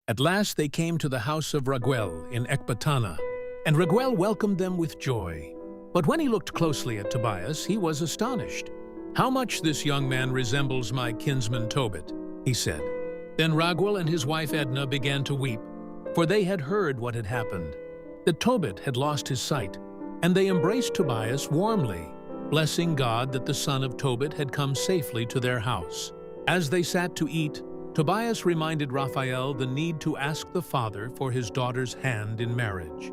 At last they came to the house of Raguel in Ecbatana, and Raguel welcomed them with joy. But when he looked closely at Tobias, he was astonished. "How much this young man resembles my kinsman Tobit," he said. Then Raguel and his wife Edna began to weep, for they had heard what had happened, that Tobit had lost his sight, and they embraced Tobias warmly, blessing God that the son of Tobit had come safely to their house. As they sat to eat, Tobias reminded Raphael the need to ask the father for his daughter's hand in marriage.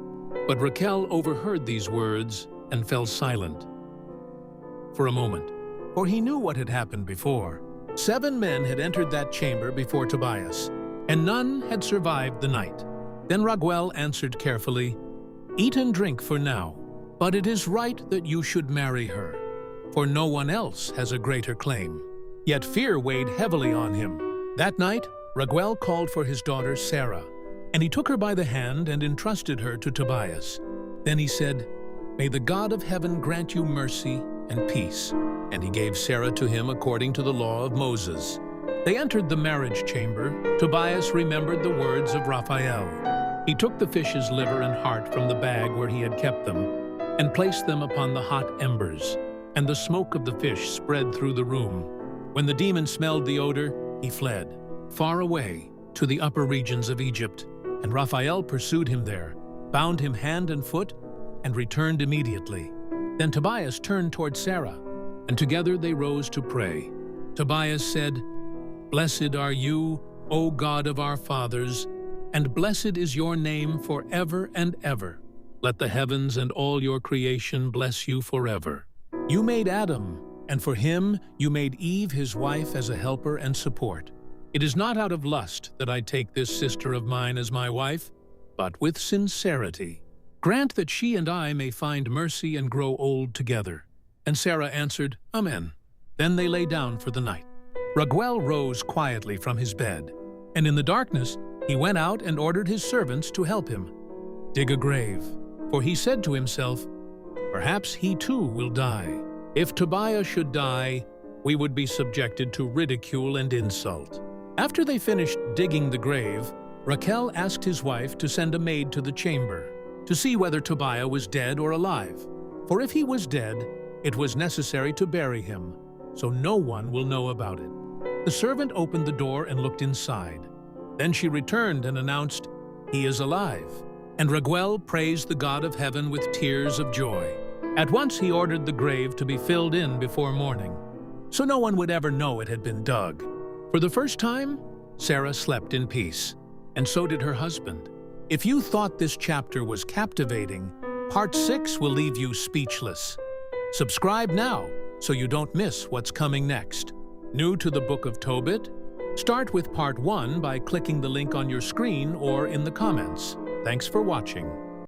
But Raguel overheard these words and fell silent for a moment, for he knew what had happened before. 7 men had entered that chamber before Tobias, and none had survived the night. Then Raguel answered carefully, "Eat and drink for now, but it is right that you should marry her, for no one else has a greater claim." Yet fear weighed heavily on him. That night, Raguel called for his daughter Sarah, and he took her by the hand and entrusted her to Tobias. Then he said, "May the God of heaven grant you mercy and peace." And he gave Sarah to him according to the law of Moses. They entered the marriage chamber. Tobias remembered the words of Raphael. He took the fish's liver and heart from the bag where he had kept them, and placed them upon the hot embers, and the smoke of the fish spread through the room. When the demon smelled the odor, he fled, far away, to the upper regions of Egypt, and Raphael pursued him there, bound him hand and foot, and returned immediately. Then Tobias turned toward Sarah, and together they rose to pray. Tobias said, "Blessed are you, O God of our fathers, and blessed is your name forever and ever. Let the heavens and all your creation bless you forever. You made Adam, and for him you made Eve his wife as a helper and support. It is not out of lust that I take this sister of mine as my wife, but with sincerity. Grant that she and I may find mercy and grow old together." And Sarah answered, "Amen." Then they lay down for the night. Raguel rose quietly from his bed, and in the darkness he went out and ordered his servants to help him dig a grave, for he said to himself, "Perhaps he too will die. If Tobias should die, we would be subjected to ridicule and insult." After they finished digging the grave, Raguel asked his wife to send a maid to the chamber to see whether Tobias was dead or alive. For if he was dead, it was necessary to bury him, so no one will know about it. The servant opened the door and looked inside. Then she returned and announced, "He is alive." And Raguel praised the God of heaven with tears of joy. At once he ordered the grave to be filled in before morning, so no one would ever know it had been dug. For the first time, Sarah slept in peace, and so did her husband. If you thought this chapter was captivating, Part 6 will leave you speechless. Subscribe now so you don't miss what's coming next. New to the Book of Tobit? Start with Part 1 by clicking the link on your screen or in the comments. Thanks for watching.